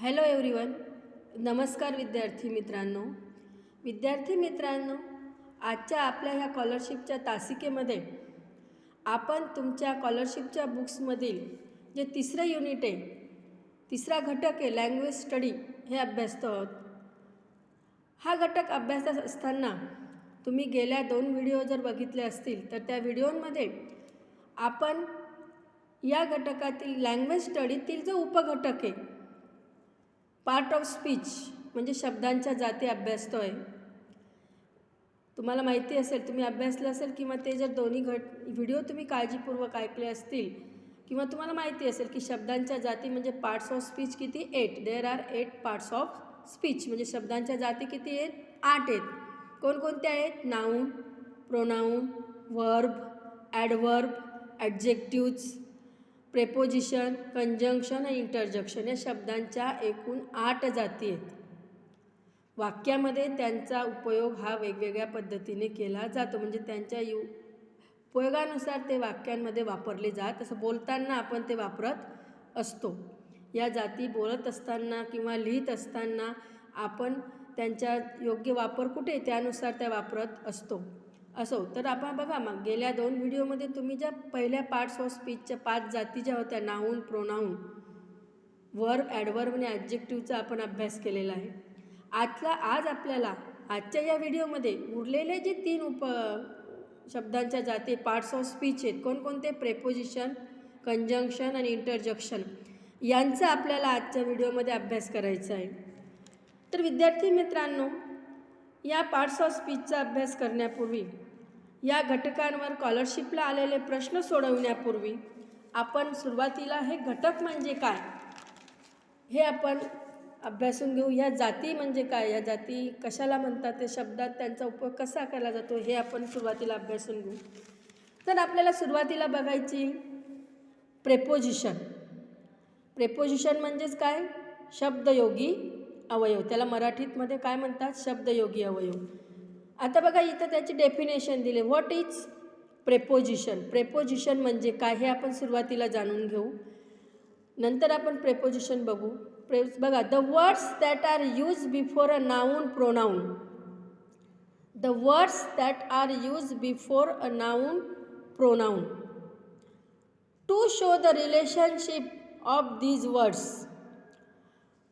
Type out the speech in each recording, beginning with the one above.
Hello everyone. नमस्कार विद्यार्थी मित्रांनो, आजच्या आपल्या ह्या स्कॉलरशिपच्या तासिकेमध्ये आपण तुमच्या स्कॉलरशिपच्या बुक्समधील जे तिसरं युनिट आहे, तिसरा घटक आहे लँग्वेज स्टडी, हे अभ्यासतो आहोत. हा घटक अभ्यासत असताना तुम्ही गेल्या 2 व्हिडिओ जर बघितले असतील तर त्या व्हिडिओमध्ये आपण या घटकातील लँग्वेज स्टडीतील जो उपघटक आहे पार्ट ऑफ स्पीच म्हणजे शब्दांच्या जाती अभ्यासतो आहे. तुम्हाला माहिती असेल, तुम्ही अभ्यासलं असेल किंवा ते जर दोन्ही व्हिडिओ तुम्ही काळजीपूर्वक ऐकले असतील किंवा तुम्हाला माहिती असेल की शब्दांच्या जाती म्हणजे पार्ट्स ऑफ स्पीच किती 8. There are 8 parts of speech. म्हणजे शब्दांच्या जाती किती आहेत? 8 आहेत. कोणकोणत्या आहेत? Noun, pronoun, verb, adverb, adjectives, preposition, conjunction आणि इंटरजेक्शन या शब्दांच्या एकूण 8 जाती आहेत. वाक्यामध्ये त्यांचा उपयोग हा वेगवेगळ्या पद्धतीने केला जातो. म्हणजे त्यांच्या उपयोगानुसार ते वाक्यांमध्ये वापरले जात. असं बोलताना आपण ते वापरत असतो. या जाती बोलत असताना किंवा लिहित असताना आपण त्यांचा योग्य वापर कुठे त्यानुसार त्या वापरत असतो. असो तर आपण बघा, मग गेल्या 2 व्हिडिओमध्ये तुम्ही ज्या पहिल्या पार्ट्स ऑफ स्पीचच्या 5 जाती ज्या होत्या, नाऊन, प्रोनाऊन, वर्ब, ॲडवर्ब आणि ॲडजेक्टिव्हचा आपण अभ्यास केलेला आहे. आज आपल्याला आजच्या या व्हिडिओमध्ये उरलेले जे 3 शब्दांच्या जाती पार्ट्स ऑफ स्पीच आहेत, कोणकोणते? प्रेपोजिशन, कंजंक्शन आणि इंटरजेक्शन, यांचा आपल्याला आजच्या व्हिडिओमध्ये अभ्यास करायचा आहे. तर विद्यार्थी मित्रांनो, या पार्ट्स ऑफ स्पीचचा अभ्यास करण्यापूर्वी, या घटकांवर स्कॉलरशिपला आलेले प्रश्न सोडवण्यापूर्वी आपण सुरुवातीला हे घटक म्हणजे काय हे आपण अभ्यासून घेऊ. ह्या जाती म्हणजे काय, या जाती कशाला म्हणतात, ते शब्दात त्यांचा उपयोग कसा केला जातो हे आपण सुरुवातीला अभ्यासून घेऊ. तर आपल्याला सुरुवातीला बघायची प्रेपोजिशन. प्रेपोजिशन म्हणजेच काय? शब्दयोगी अवयव. त्याला मराठीमध्ये काय म्हणतात? शब्दयोगी अवयव. आता बघा, इथं त्याची डेफिनेशन दिले. What is preposition? प्रेपोजिशन म्हणजे काय हे आपण सुरुवातीला जाणून घेऊ. नंतर आपण प्रेपोजिशन बघू. बघा, the words that are use before a noun, pronoun. The words that are use before a noun, pronoun to show the relationship of these words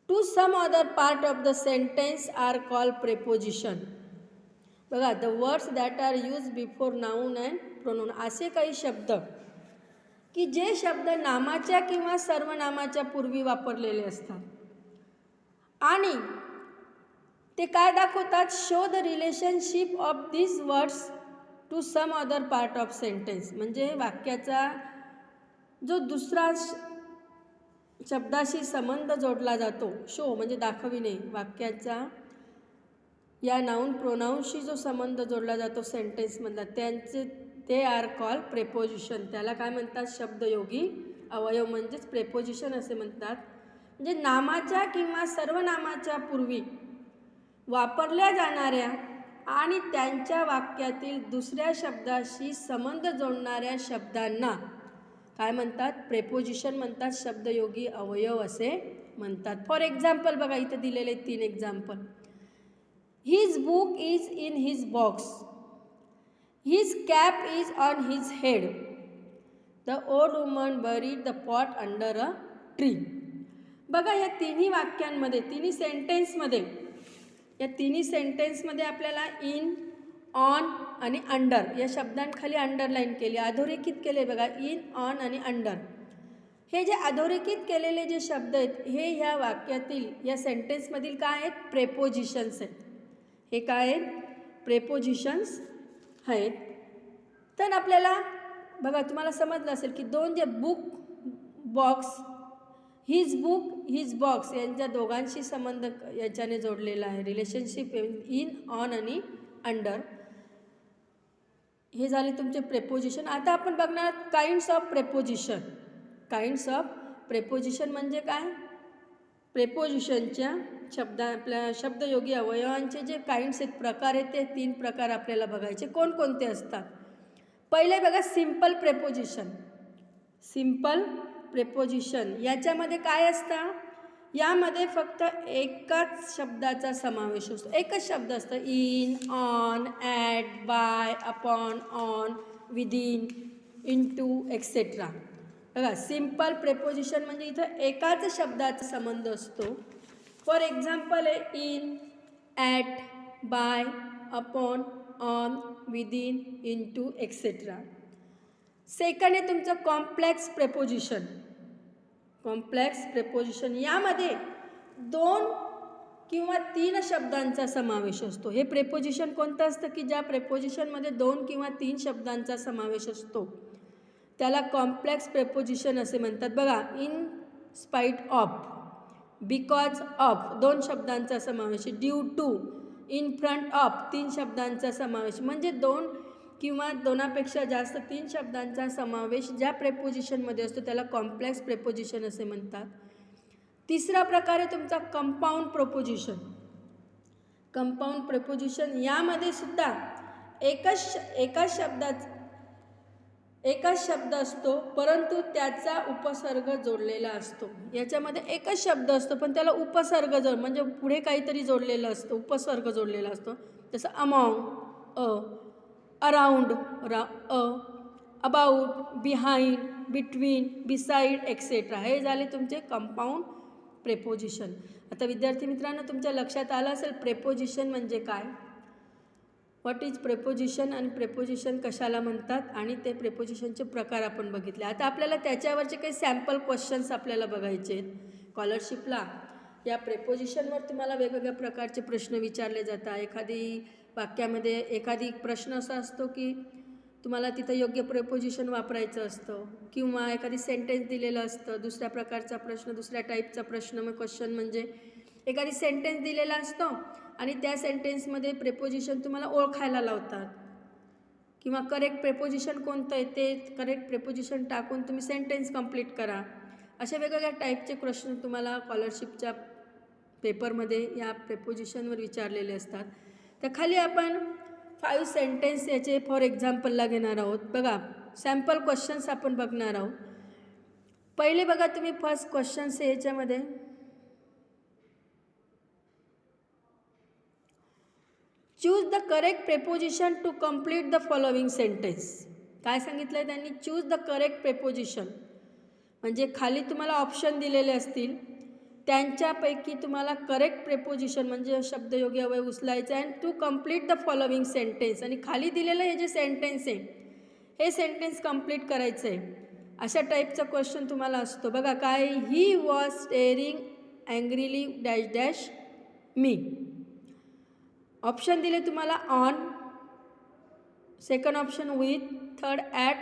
to some other part of the sentence are called preposition. बघा, the words that are used before noun and pronoun, असे काही शब्द की जे शब्द नामाच्या किंवा सर्वनामाच्या पूर्वी वापरलेले असतात आणि ते काय दाखवतात? Show the relationship of these words to some other part of sentence. म्हणजे वाक्याचा जो दुसरा शब्दाशी संबंध जोडला जातो. शो म्हणजे दाखविणे. वाक्याचा या नाऊन प्रोनाऊनशी जो संबंध जोडला जातो सेंटेन्समधला, ते आर कॉल प्रेपोजिशन. त्याला काय म्हणतात? शब्दयोगी अवयव म्हणजेच प्रेपोजिशन असे म्हणतात. म्हणजे नामाच्या किंवा सर्वनामाच्या पूर्वी वापरल्या जाणाऱ्या आणि त्यांच्या वाक्यातील दुसऱ्या शब्दाशी संबंध जोडणाऱ्या शब्दांना काय म्हणतात? प्रेपोजिशन म्हणतात. शब्दयोगी अवयव असे म्हणतात. फॉर एक्झाम्पल बघा, इथं दिलेले 3 example. His book is in his box. His cap is on his head. The old woman buried the pot under a tree. बघा, या तिन्ही वाक्यांमध्ये, तिन्ही सेंटेन्समध्ये, या तिन्ही सेंटेन्समध्ये आपल्याला इन, ऑन आणि अंडर या शब्दांखाली अंडरलाईन केली, अधोरेखित केले. बघा, इन, ऑन आणि अंडर हे जे अधोरेखित केलेले जे शब्द आहेत हे ह्या वाक्यातील, या सेंटेन्समधील काय आहेत? प्रेपोजिशन्स आहेत. हे काय आहेत? प्रेपोजिशन्स आहेत. तर आपल्याला बघा, तुम्हाला समजलं असेल की 2 जे book, box, his book, his box यांच्या दोघांशी संबंध याच्याने जोडलेला आहे. रिलेशनशिप इन, ऑन आणि अंडर. हे झाले तुमचे प्रेपोजिशन. आता आपण बघणार kinds of preposition. Kinds of preposition म्हणजे काय? प्रेपोजिशनच्या आपल्या शब्दयोगी अवयवांचे जे काइंड्स आहेत, प्रकार आहेत, ते 3 प्रकार आपल्याला बघायचे. कोणकोणते असतात? पहिले बघा, सिम्पल प्रेपोजिशन. सिम्पल प्रेपोजिशन याच्यामध्ये काय असतं? यामध्ये फक्त एकाच शब्दाचा समावेश असतो. एकच शब्द असतं. In, on, at, by, upon, on, within, into etcetera. बघा, सिम्पल प्रेपोजिशन म्हणजे इथं एकाच शब्दाचा संबंध असतो. फॉर एक्झाम्पल आहे in, at, by, upon, on, within, into etcetera. Second आहे तुमचं कॉम्प्लेक्स प्रेपोजिशन. कॉम्प्लेक्स प्रेपोजिशन यामध्ये 2 किंवा 3 शब्दांचा समावेश असतो. हे प्रेपोजिशन कोणतं असतं की ज्या प्रेपोजिशनमध्ये 2 किंवा 3 शब्दांचा समावेश असतो त्याला कॉम्प्लेक्स प्रेपोजिशन असे म्हणतात. बघा, in spite of, because of 2 शब्दांचा समावेश, due to, in front of 3 शब्दांचा समावेश. म्हणजे 2 किंवा 2पेक्षा जास्त 3 शब्दांचा समावेश ज्या प्रेपोजिशनमध्ये असतो त्याला कॉम्प्लेक्स प्रेपोजिशन असे म्हणतात. तिसरा प्रकार आहे तुमचा कंपाऊंड प्रेपोजिशन. कंपाऊंड प्रेपोजिशन यामध्ये सुद्धा एकच शब्द असतो परंतु त्याचा उपसर्ग जोडलेला असतो. याच्यामध्ये एकच शब्द असतो पण त्याला उपसर्ग म्हणजे पुढे काहीतरी जोडलेलं असतं, उपसर्ग जोडलेला असतो. जसं amount, around, about, behind, between, beside, etcetera. हे झाले तुमचे कंपाऊंड प्रेपोजिशन. आता विद्यार्थी मित्रांनो, तुमच्या लक्षात आलं असेल प्रेपोजिशन म्हणजे काय, व्हॉट इज प्रेपोजिशन आणि प्रेपोजिशन कशाला म्हणतात आणि ते प्रेपोजिशनचे प्रकार आपण बघितले. आता आपल्याला त्याच्यावरचे काही सॅम्पल क्वेश्चन्स आपल्याला बघायचे आहेत. स्कॉलरशिपला या प्रेपोजिशनवर तुम्हाला वेगवेगळ्या प्रकारचे प्रश्न विचारले जातात. एखादी वाक्यामध्ये एखादी प्रश्न असा असतो की तुम्हाला तिथं योग्य प्रेपोजिशन वापरायचं असतं किंवा एखादी सेंटेन्स दिलेलं असतं. दुसऱ्या प्रकारचा प्रश्न, दुसऱ्या टाईपचा प्रश्न, मग क्वेश्चन म्हणजे एखादी सेंटेन्स दिलेला असतो आणि त्या सेंटेन्समध्ये प्रेपोजिशन तुम्हाला ओळखायला लावतात किंवा करेक्ट प्रेपोजिशन कोणतं आहे ते करेक्ट प्रेपोजिशन टाकून तुम्ही सेंटेन्स कंप्लीट करा. अशा वेगवेगळ्या टाईपचे प्रश्न तुम्हाला स्कॉलरशिपच्या पेपरमध्ये या प्रेपोजिशनवर विचारलेले असतात. तर खाली आपण 5 सेंटेन्स याचे फॉर एक्झाम्पलला घेणार आहोत. बघा, सॅम्पल क्वेश्चन्स आपण बघणार आहोत. पहिले बघा तुम्ही फर्स्ट क्वेश्चन्स आहे याच्यामध्ये, choose the correct preposition to complete the following sentence. काय सांगितलं आहे त्यांनी, चूज द करेक्ट प्रेपोजिशन. म्हणजे खाली तुम्हाला ऑप्शन दिलेले असतील त्यांच्यापैकी तुम्हाला करेक्ट प्रेपोजिशन म्हणजे शब्दयोगी अवयव उचलायचं आहे to complete the following sentence. आणि खाली दिलेलं हे जे सेंटेन्स आहे हे सेंटेन्स कंप्लीट करायचं आहे. अशा टाईपचा क्वेश्चन तुम्हाला असतो. बघा काय, he was staring angrily dash dash me. Option दिले तुम्हाला on, second option with, third at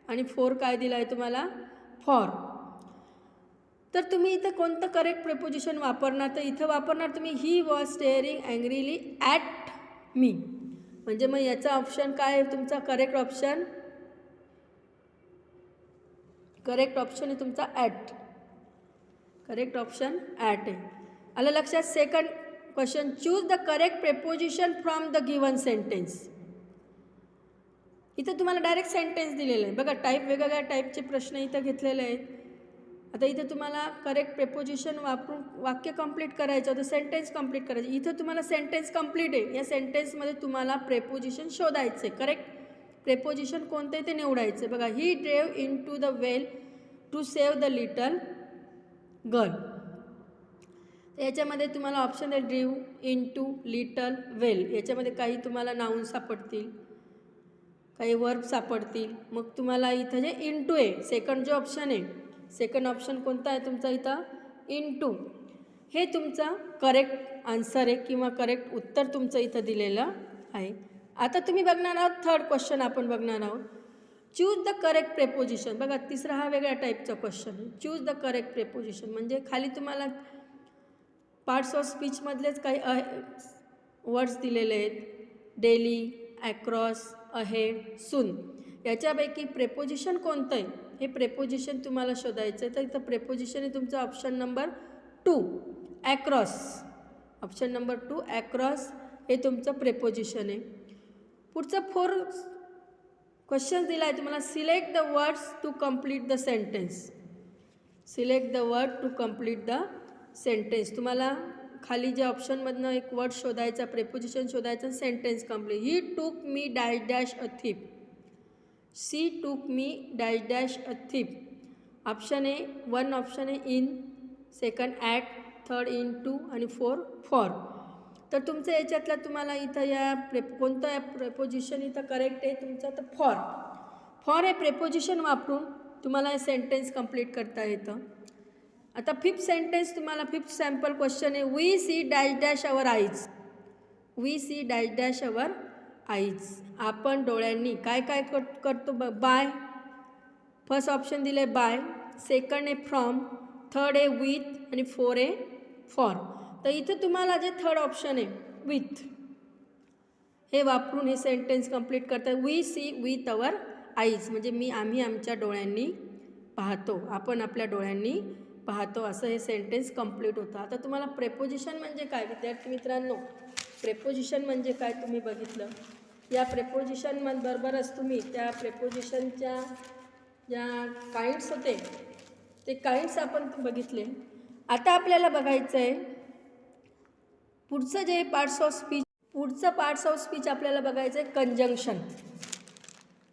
आणि 4 काय दिलं आहे तुम्हाला फॉर. तर तुम्ही इथं कोणतं करेक्ट प्रेपोजिशन वापरणार, तर इथं वापरणार तुम्ही he was staring angrily at me. म्हणजे मग याचा ऑप्शन काय आहे तुमचा करेक्ट ऑप्शन, करेक्ट ऑप्शन आहे तुमचा ॲट. करेक्ट ऑप्शन ॲट आहे. आलं लक्षात. Second question, choose the correct preposition from the given sentence. इथं तुम्हाला डायरेक्ट सेंटेन्स दिलेलं आहे. बघा, वेगवेगळ्या टाईपचे प्रश्न इथं घेतलेले आहेत. आता इथं तुम्हाला करेक्ट प्रेपोजिशन वापरून वाक्य कंप्लीट करायचं होतं, सेंटेन्स कंप्लीट करायचं. इथं तुम्हाला सेंटेन्स कंप्लीट आहे, या सेंटेन्समध्ये तुम्हाला प्रेपोजिशन शोधायचं आहे. करेक्ट प्रेपोजिशन कोणतं आहे ते निवडायचं. बघा, he drove in to the well to save the little girl. याच्यामध्ये तुम्हाला ऑप्शन आहे drive, in to, little, well. याच्यामध्ये काही तुम्हाला नाऊन सापडतील, काही वर्ब सापडतील. मग तुम्हाला इथं जे इन टू आहे, सेकंड जो ऑप्शन आहे, सेकंड ऑप्शन कोणता आहे तुमचा इथं इन टू, हे तुमचा करेक्ट आन्सर आहे किंवा करेक्ट उत्तर तुमचं इथं दिलेलं आहे. आता तुम्ही बघणार आहोत थर्ड क्वेश्चन आपण बघणार आहोत, चूज द करेक्ट प्रेपोजिशन. बघा, तिसरा हा वेगळ्या टाईपचा क्वेश्चन आहे. चूज द करेक्ट प्रेपोजिशन म्हणजे खाली तुम्हाला पार्ट्स ऑफ स्पीचमधलेच काही वर्ड्स दिलेले आहेत, डेली, ॲक्रॉस, अहेड, सून. याच्यापैकी प्रेपोजिशन कोणतं आहे हे प्रेपोजिशन तुम्हाला शोधायचं आहे. तर इथं प्रेपोजिशन आहे तुमचं option number 2 across. Option number 2 across हे तुमचं प्रेपोजिशन आहे. पुढचं 4 क्वेश्चन दिला आहे तुम्हाला, select the words to complete the sentence. Select the word to complete the sentence. तुम्हाला खाली जे ऑप्शनमधनं एक वर्ड शोधायचा, प्रेपोजिशन शोधायचं, sentence complete. He took me dash dash a trip. She took me dash dash a trip. Option A, one option आहे in, second at, third in to आणि four for. तर तुमचं याच्यातलं तुम्हाला इथं या कोणतं प्रेपोजिशन इथं करेक्ट आहे तुमचं, तर फॉर. फॉर हे प्रेपोजिशन वापरून तुम्हाला हे सेंटेन्स कंप्लीट करता येतं. आता फिफ्थ सेंटेन्स तुम्हाला, फिफ्थ सॅम्पल क्वेश्चन आहे. We see dash dash our eyes. We see dash dash our eyes. आपण डोळ्यांनी काय काय करतो, बाय. फर्स्ट ऑप्शन दिलं आहे बाय, सेकंड आहे फ्रॉम, थर्ड आहे विथ आणि फोर आहे फॉर. तर इथं तुम्हाला जे थर्ड ऑप्शन आहे विथ, हे वापरून हे सेंटेन्स कंप्लीट करतात. We see with our eyes म्हणजे आम्ही आमच्या डोळ्यांनी पाहतो, आपण आपल्या डोळ्यांनी पाहतो, असं हे सेंटेन्स कंप्लीट होतं. आता तुम्हाला प्रेपोजिशन म्हणजे काय विद्यार्थी मित्रांनो, प्रेपोजिशन म्हणजे काय तुम्ही बघितलं. या प्रेपोजिशन बरोबरच तुम्ही त्या प्रेपोजिशनच्या ज्या काइंड्स होते ते काइंड्स आपण बघितले. आता आपल्याला बघायचं आहे पुढचं जे पार्ट्स ऑफ स्पीच. पुढचं पार्ट्स ऑफ स्पीच आपल्याला बघायचं आहे कंजंक्शन.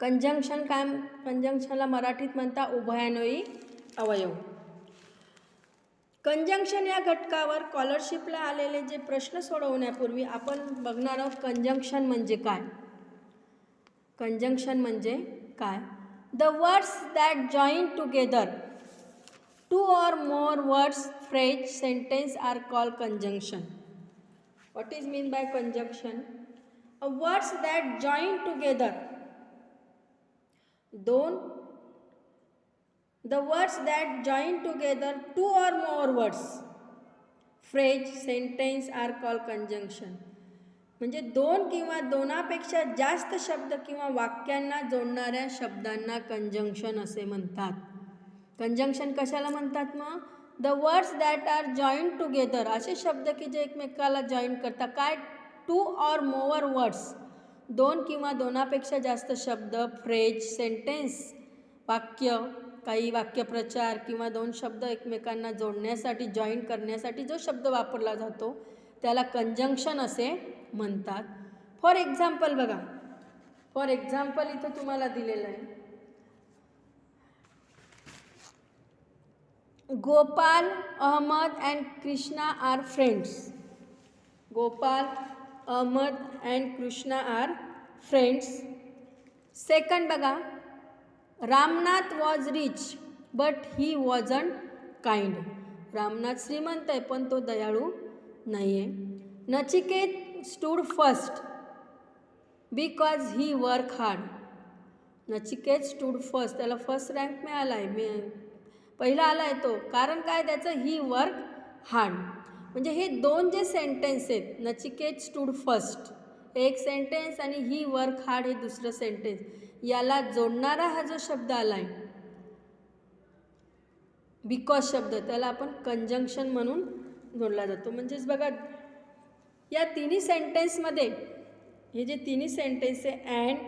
कंजंक्शन काय, कंजंक्शनला मराठीत म्हणता उभयान्वयी अवयव. कंजंक्शन या घटकावर स्कॉलरशिपला आलेले जे प्रश्न सोडवण्यापूर्वी आपण बघणार आहोत कंजंक्शन म्हणजे काय. कंजंक्शन म्हणजे काय. The words that join together two or more words, phrase, sentence are called conjunction. What is mean by conjunction. Words that join together, the words that join together two or more words, phrase, sentence are called conjunction. म्हणजे दोन किंवा दोनापेक्षा जास्त शब्द किंवा वाक्यांना जोडणाऱ्या शब्दांना conjunction असे म्हणतात. कंजंक्शन कशाला म्हणतात मग. The words that are join together, असे शब्द की जे एकमेकाला जॉईन करतात. काय, टू ऑर मोर वर्ड्स, दोन किंवा दोनापेक्षा जास्त शब्द, फ्रेज, सेंटेन्स, वाक्य, काही वाक्यप्रचार किंवा दोन शब्द एकमेकांना जोडण्यासाठी, जॉईन करण्यासाठी जो शब्द वापरला जातो त्याला कंजंक्शन असे म्हणतात. फॉर एक्झाम्पल बघा, फॉर एक्झाम्पल इथं तुम्हाला दिलेलं आहे. Gopal, Ahmed and Krishna are friends. Gopal, Ahmed and Krishna are friends. Second बघा, Ramnath was rich but he wasn't kind. Ramnath श्रीमंत आहे पण तो दयाळू नाही आहे. Nachiket stood first because he work hard. Nachiket stood first, त्याला फर्स्ट रँक मिळाला आहे, पहिला आला आहे तो. कारण काय त्याचं, ही वर्क हार्ड. म्हणजे हे दोन जे सेंटेन्स आहेत, नचिकेत स्टूड फर्स्ट एक सेंटेन्स आणि ही वर्क हार्ड हे दुसरं सेंटेन्स, याला जोडणारा हा जो शब्द आला आहे बिकॉज शब्द, त्याला आपण कंजंक्शन म्हणून जोडला जातो. म्हणजेच बघा या तिन्ही सेंटेन्समध्ये, हे जे तिन्ही सेंटेन्स आहे and,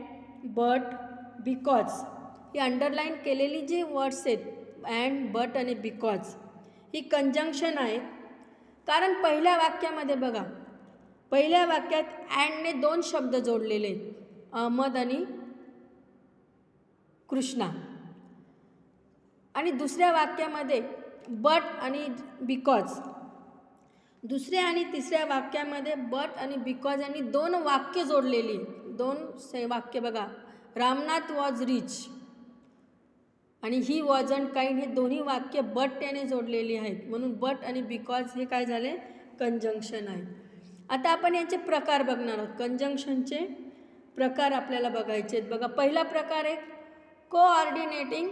but, because, he underline केलेली जी वर्ड्स आहेत अँड, बट आणि बिकॉज, ही कंजंक्शन आहेत. कारण पहिल्या वाक्यामध्ये बघा, पहिल्या वाक्यात अँडने दोन शब्द जोडलेले आहेत, अहमद आणि कृष्णा. आणि दुसऱ्या वाक्यामध्ये बट आणि बिकॉज. दुसऱ्या आणि तिसऱ्या वाक्यामध्ये बट आणि बिकॉज आणि दोन वाक्य जोडलेली, दोन वाक्य बघा, रामनाथ वॉज रिच आणि ही वॉजंट काइंड, हे दोन्ही वाक्य बट याने जोडलेली आहेत. म्हणून बट आणि बिकॉज हे काय झाले, कंजंक्शन आहे. आता आपण याचे प्रकार बघणार आहोत. कंजंक्शनचे प्रकार आपल्याला बघायचे आहेत. बघा पहिला प्रकार आहे coordinating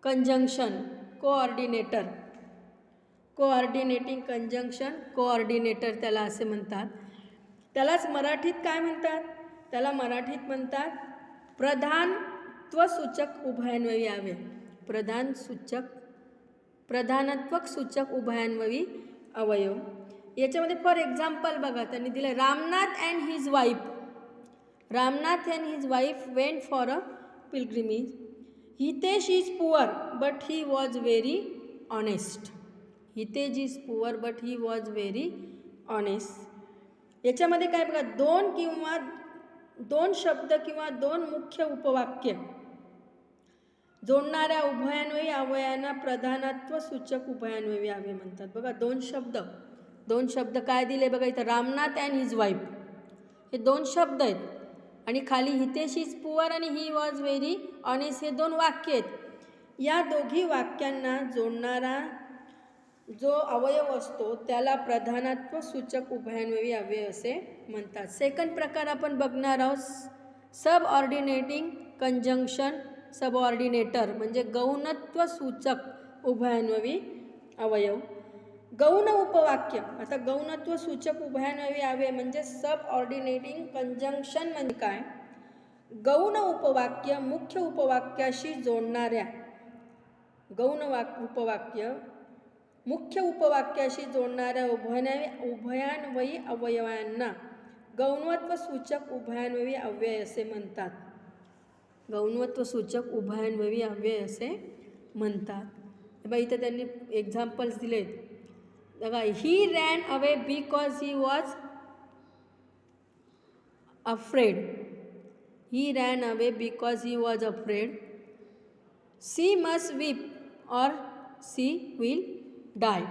conjunction, coordinator. Coordinating conjunction, coordinator त्याला असे म्हणतात. त्यालाच मराठीत काय म्हणतात, त्याला मराठीत म्हणतात प्रधानत्वसूचक उभयान्वयी अवयव. प्रधानत्वक सूचक उभयान्वयी अवयव. याच्यामध्ये फॉर एक्झाम्पल बघा त्यांनी दिलं, Ramnath and his wife. Ramnath and his wife went for a pilgrimage. Hitesh is poor but he was very honest. Hitesh is poor but he was very honest. याच्यामध्ये काय बघा, दोन शब्द किंवा दोन मुख्य उपवाक्य जोडणाऱ्या उभयान्वयी अव्ययांना प्रधानत्व सूचक उभयान्वयी अव्यय म्हणतात. बघा दोन शब्द काय दिले बघा इथं, रामनाथ अँड हिज वाईफ, हे दोन शब्द आहेत. आणि खाली हितेश इज पुअर आणि ही वॉज व्हेरी ऑनेस्ट, हे दोन वाक्य आहेत. या दोघी वाक्यांना जोडणारा जो अवयव असतो त्याला प्रधानत्व सूचक उभयान्वयी अव्यय असे म्हणतात. सेकंड प्रकार आपण बघणार आहोत, सबऑर्डिनेटिंग कंजंक्शन सबऑर्डिनेटर, म्हणजे गौणत्व सूचक उभयान्वयी अवयव. गौण उपवाक्य, आता गौणत्व सूचक उभयान्वयी अव्यय म्हणजे सबऑर्डिनेटिंग कंजंक्शन म्हणजे काय, गौण उपवाक्य मुख्य उपवाक्याशी जोडणाऱ्या उपवाक्य मुख्य उपवाक्याशी जोडणाऱ्या उभयान्वयी अवयवांना गौणत्व सूचक उभयान्वयी अव्यय असे म्हणतात. गौणत्व सूचक उभयान्वयी अव्यय असे म्हणतात. बघा इथं त्यांनी एक्झाम्पल्स दिलेत. बघा, he ran away because he was afraid. He ran away because he was afraid. She must weep or she will die.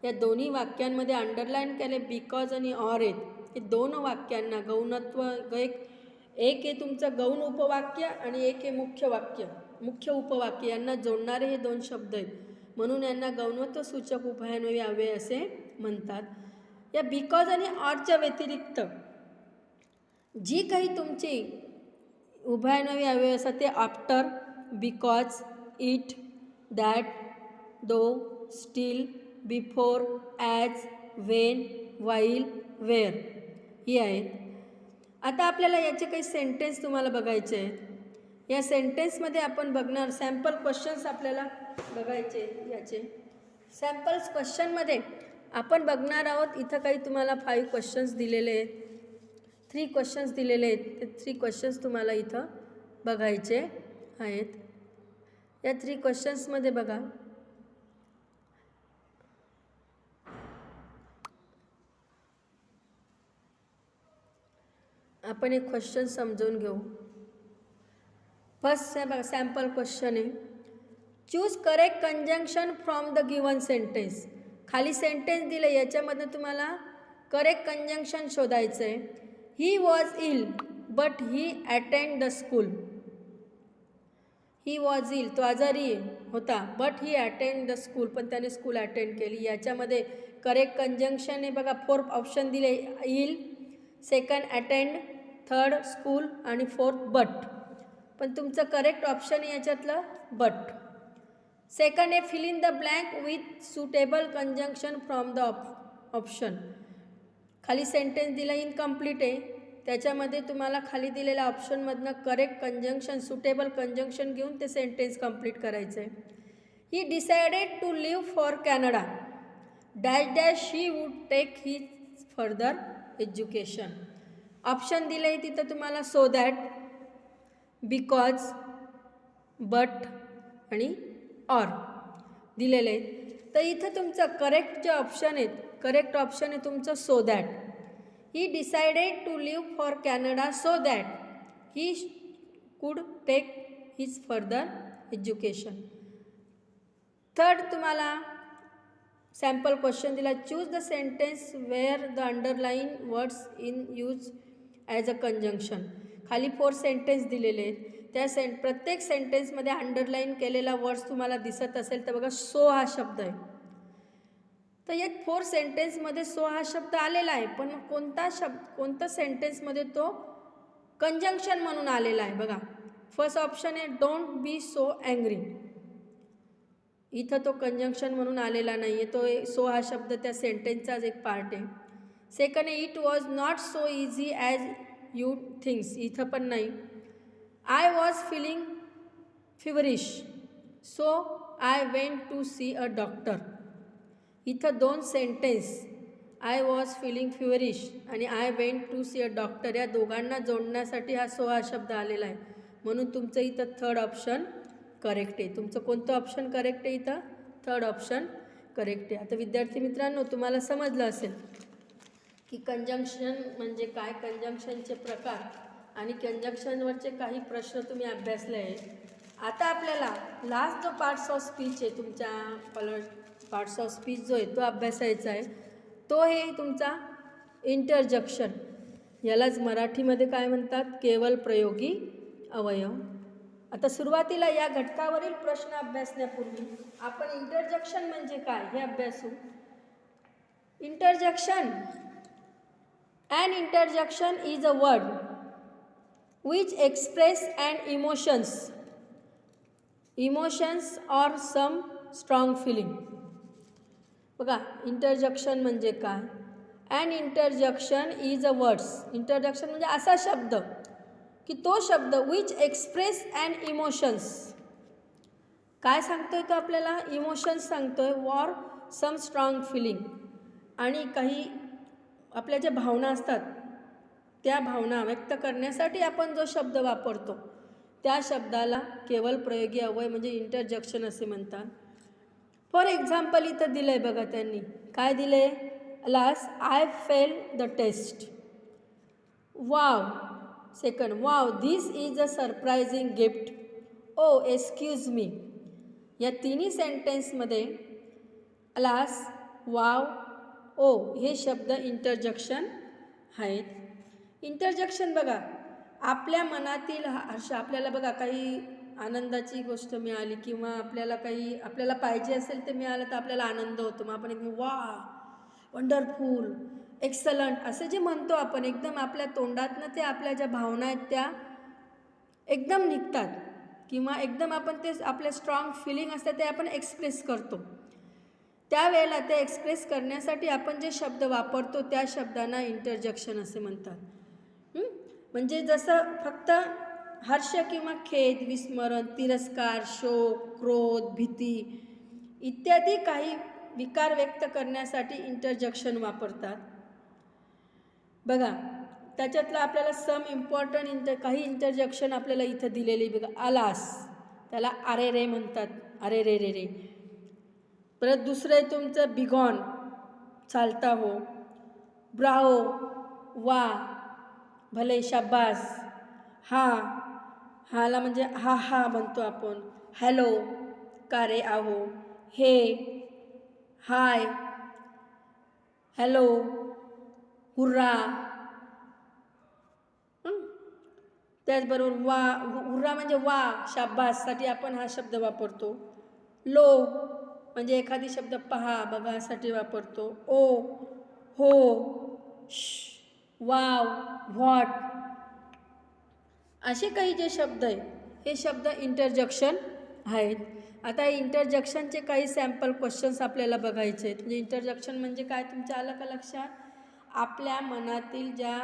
या दोन्ही वाक्यांमध्ये अंडरलाईन केले बिकॉज आणि ऑर आहेत. हे दोन वाक्यांना गौणत्व, एक आहे तुमचं गौण उपवाक्य आणि एक आहे मुख्य उपवाक्य, यांना जोडणारे हे दोन शब्द आहेत, म्हणून यांना गौणत्व सूचक उभयान्वयी अव्यय असे म्हणतात. या बिकॉज आणि ऑरच्या व्यतिरिक्त जी काही तुमची उभयान्वयी अव्यय असतात ते after, because, it, that, though, still, before, as, when, while, where ही आहेत. आता आपल्याला याचे काही सेंटेन्स तुम्हाला बघायचे आहेत. या सेंटेन्समध्ये आपण बघणार सॅम्पल क्वेश्चन्स आपल्याला बघायचे. याचे सॅम्पल्स क्वेश्चनमध्ये आपण बघणार आहोत. इथं काही तुम्हाला 5 क्वेश्चन्स दिलेले आहेत, 3 क्वेश्चन्स दिलेले आहेत. ते 3 क्वेश्चन्स तुम्हाला इथं बघायचे आहेत. या 3 क्वेश्चन्समध्ये बघा, आपण एक क्वेश्चन समजून घेऊ. फर्स्ट सॅम्पल क्वेश्चन आहे, choose correct conjunction from the given sentence. खाली सेंटेन्स दिले, याच्यामध्ये तुम्हाला करेक्ट कंजंक्शन शोधायचं आहे. He was ill but he attend the school. He was ill, तो आजारी होता, but he attend the school, पण त्याने स्कूल अटेंड केली. याच्यामध्ये करेक्ट कंजंक्शन आहे बघा, 4 ऑप्शन दिले, ill, second attend, third school आणि 4th बट. पण तुमचं करेक्ट ऑप्शन आहे याच्यातलं बट. सेकंड आहे fill in the blank with suitable conjunction from the option. खाली सेंटेन्स दिला इनकम्प्लीट आहे, त्याच्यामध्ये तुम्हाला खाली दिलेल्या ऑप्शनमधनं करेक्ट कंजंक्शन, सुटेबल कंजंक्शन घेऊन ते सेंटेन्स कंप्लीट करायचं आहे. He decided to leave for Canada dash dash she would take his further education. Option दिले आहे तिथं तुम्हाला सो दॅट, बिकॉज, बट आणि ऑर दिलेले आहेत. तर इथं तुमचं करेक्ट जे ऑप्शन आहेत, करेक्ट ऑप्शन आहे तुमचं so that. He decided to leave for Canada so that he could take his further education. Third तुम्हाला सॅम्पल क्वेश्चन दिला, choose the sentence where the underline words in use as a conjunction. खाली 4 sentence दिलेले आहेत, त्या प्रत्येक सेंटेन्समध्ये underline केलेला words तुम्हाला दिसत असेल तर बघा, सो हा शब्द आहे. तर या 4 सेंटेन्समध्ये सो हा शब्द आलेला आहे, पण कोणत्या सेंटेन्समध्ये तो कंजंक्शन म्हणून आलेला आहे बघा. फर्स्ट ऑप्शन आहे डोंट बी सो अँग्री. इथं तो कंजंक्शन म्हणून आलेला नाही आहे, तो सो हा शब्द त्या सेंटेन्सचाच एक पार्ट आहे. सेकंड आहे it was not so easy as you thinks. इथं पण नाही. I was feeling feverish so I went to see a doctor. इथं 2 sentence, I was feeling feverish आणि I went to see a doctor, या दोघांना जोडण्यासाठी हा सो हा शब्द आलेला आहे, म्हणून तुमचं इथं थर्ड ऑप्शन करेक्ट आहे. तुमचं कोणतं ऑप्शन करेक्ट आहे इथं? थर्ड ऑप्शन करेक्ट आहे. आता विद्यार्थी मित्रांनो, तुम्हाला समजलं असेल की कंजंक्शन म्हणजे काय, कंजंक्शनचे प्रकार आणि कंजंक्शनवरचे काही प्रश्न तुम्ही अभ्यासले आहे. आता आपल्याला लास्ट जो पार्ट्स ऑफ स्पीच आहे तुमच्या पार्ट्स ऑफ स्पीच जो आहे तो अभ्यासायचा आहे. तो आहे तुमचा इंटरजक्शन. यालाच मराठीमध्ये काय म्हणतात, केवल प्रयोगी अवयव. आता सुरुवातीला या घटकावरील प्रश्न अभ्यासण्यापूर्वी आपण इंटरजक्शन म्हणजे काय हे अभ्यासू. इंटरजक्शन, an interjection is a word which express an emotions or some strong feeling. बघा, इंटरजक्शन म्हणजे काय. an interjection is a words, इंटरजक्शन म्हणजे असा शब्द की तो शब्द which express an emotions, काय सांगतोय तो आपल्याला, इमोशन्स सांगतोय, or some strong feeling, आणि काही आपल्या ज्या भावना असतात त्या भावना व्यक्त करण्यासाठी आपण जो शब्द वापरतो त्या शब्दाला केवल प्रयोगी अवयव म्हणजे इंटरजक्शन असे म्हणतात. फॉर एक्झाम्पल इथं दिलं आहे बघा, त्यांनी काय दिलं आहे, last I fail the test. Wow, second, wow this is a surprising gift. Oh excuse me. या तिन्ही सेंटेन्समध्ये लास्ट, वाव, ओ हे शब्द इंटरजक्शन आहेत. इंटरजक्शन बघा, आपल्या मनातील हर्ष, आपल्याला बघा काही आनंदाची गोष्ट मिळाली किंवा आपल्याला पाहिजे असेल ते मिळालं तर आपल्याला आनंद होतो. मग आपण एकदम वा, वंडरफुल, एक्सलंट असे जे म्हणतो आपण, एकदम आपल्या तोंडातनं ते आपल्या ज्या भावना आहेत त्या एकदम निघतात किंवा एकदम आपण ते आपल्या स्ट्रॉंग फिलिंग असतात ते आपण एक्सप्रेस करतो. त्यावेळेला ते एक्सप्रेस करण्यासाठी आपण जे शब्द वापरतो त्या शब्दांना इंटरजक्शन असे म्हणतात. म्हणजे जसं फक्त हर्ष किंवा खेद, विस्मरण, तिरस्कार, शोक, क्रोध, भीती इत्यादी काही विकार व्यक्त करण्यासाठी इंटरजक्शन वापरतात. बघा, त्याच्यातलं आपल्याला सम इम्पॉर्टंट काही इंटरजक्शन आपल्याला इथं दिलेली बघा. अलास, त्याला अरे रे म्हणतात, अरे रे रे रे. परत दुसरं आहे तुमचं बिगॉन, चालता हो. ब्रावो, वा, भले, शाबास. हा, हाला म्हणजे हा हा म्हणतो आपण. हॅलो, का रे आहो. हे, हाय, हॅलो, हुर्रा. त्याचबरोबर वा, हुर्रा म्हणजे वा, शाबाससाठी आपण हा शब्द वापरतो. लो म्हणजे एखादी शब्द पहा बघासाठी वापरतो. ओ, हो, श, वाव, व्हॉट असे काही जे शब्द आहेत हे शब्द इंटरजक्शन आहेत. आता इंटरजक्शनचे काही सॅम्पल क्वेश्चन्स आपल्याला बघायचे आहेत. म्हणजे इंटरजक्शन म्हणजे काय तुमच्या आलं का लक्षात, आपल्या मनातील ज्या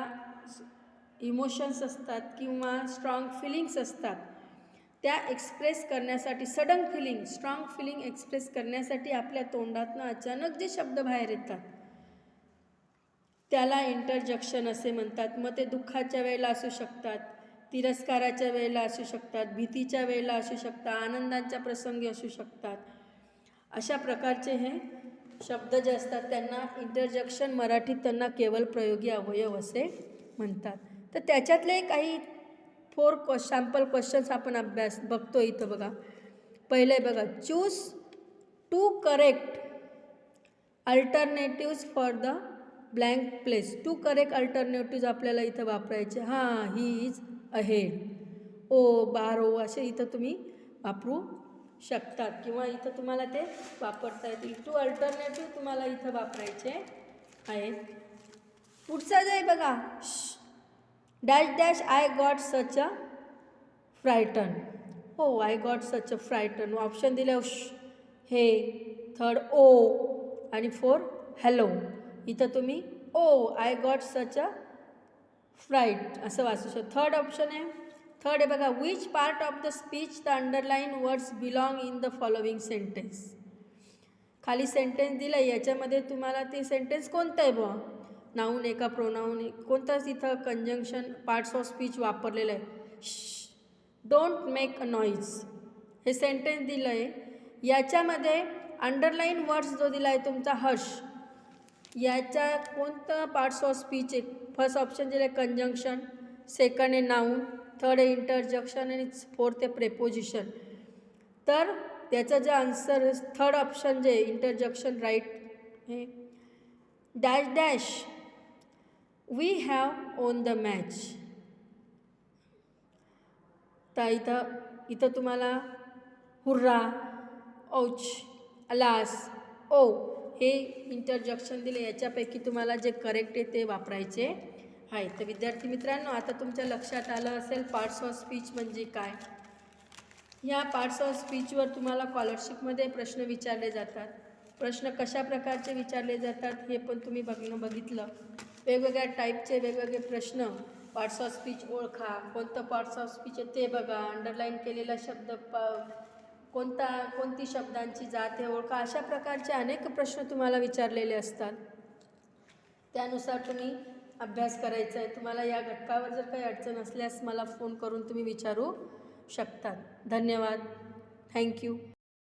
इमोशन्स असतात किंवा स्ट्रॉंग फिलिंग्स असतात त्या एक्सप्रेस करण्यासाठी, sudden feeling, strong feeling express करण्यासाठी आपल्या तोंडातनं अचानक जे शब्द बाहेर येतात त्याला इंटरजक्शन असे म्हणतात. मग ते दुःखाच्या वेळेला असू शकतात, तिरस्काराच्या वेळेला असू शकतात, भीतीच्या वेळेला असू शकतात, आनंदाच्या प्रसंगी असू शकतात. अशा प्रकारचे हे शब्द जे असतात त्यांना इंटरजक्शन, मराठीत त्यांना केवल प्रयोगी अवयव असे म्हणतात. तर त्याच्यातले काही 4 सॅम्पल क्वेश्चन्स आपण अभ्यास बघतो इथं बघा. पहिले बघा, choose 2 correct alternatives for the blank place. 2 correct alternatives आपल्याला इथं वापरायचे. हां, ही इज अहेड, ओ, बारो असे इथं तुम्ही वापरू शकतात किंवा इथं तुम्हाला ते वापरता येतील. 2 अल्टरनेटिव्ह तुम्हाला इथं वापरायचे आहेत. पुढचा जे बघा, dash dash I got such a frighten. हो, I got such a frighten. Option दिले हे, थर्ड ओ आणि 4 हॅलो. इथं तुम्ही oh, I got such a fright असं वाचू शकतो. थर्ड ऑप्शन आहे, थर्ड आहे बघा, which part of the speech the underline words belong in the following sentence. खाली सेंटेन्स दिलं आहे, याच्यामध्ये तुम्हाला ते सेंटेन्स कोणतं आहे बुवा, नाऊन एका प्रोनाऊन कोणताच इथं कंजंक्शन पार्ट्स ऑफ स्पीच वापरलेलं आहे. डोंट मेक अ नॉईज हे सेंटेन्स दिलं आहे. याच्यामध्ये अंडरलाईन वर्ड्स जो दिला आहे तुमचा हर्ष, याच्या कोणतं पार्ट्स ऑफ स्पीच आहे? फर्स्ट ऑप्शन दिलं आहे कंजंक्शन, सेकंड आहे नाऊन, थर्ड आहे इंटरजेक्शन आणि फोर्थ आहे प्रेपोजिशन. तर त्याचं जे आन्सर थर्ड ऑप्शन जे इंटरजेक्शन राईट हे dash dash we have won the match. तर इथं तुम्हाला हुर्रा, औच, अलास, ओ हे इंटरजेक्शन दिले. याच्यापैकी तुम्हाला जे करेक्ट आहे ते वापरायचे आहे. तर विद्यार्थी मित्रांनो, आता तुमच्या लक्षात आलं असेल पार्ट्स ऑफ स्पीच म्हणजे काय. ह्या पार्ट्स ऑफ स्पीचवर तुम्हाला स्कॉलरशिपमध्ये प्रश्न विचारले जातात. प्रश्न कशा प्रकारचे विचारले जातात हे पण तुम्ही बघितलं. वेगवेगळ्या टाईपचे वेगवेगळे प्रश्न. पार्ट्स ऑफ स्पीच ओळखा, कोणतं पार्ट्स ऑफ स्पीच आहे ते बघा, अंडरलाईन केलेला शब्द कोणती शब्दांची जात हे ओळखा. अशा प्रकारचे अनेक प्रश्न तुम्हाला विचारलेले असतात. त्यानुसार तुम्ही अभ्यास करायचा आहे. तुम्हाला या घटकावर जर काही अडचण असल्यास मला फोन करून तुम्ही विचारू शकतात. धन्यवाद. थँक्यू.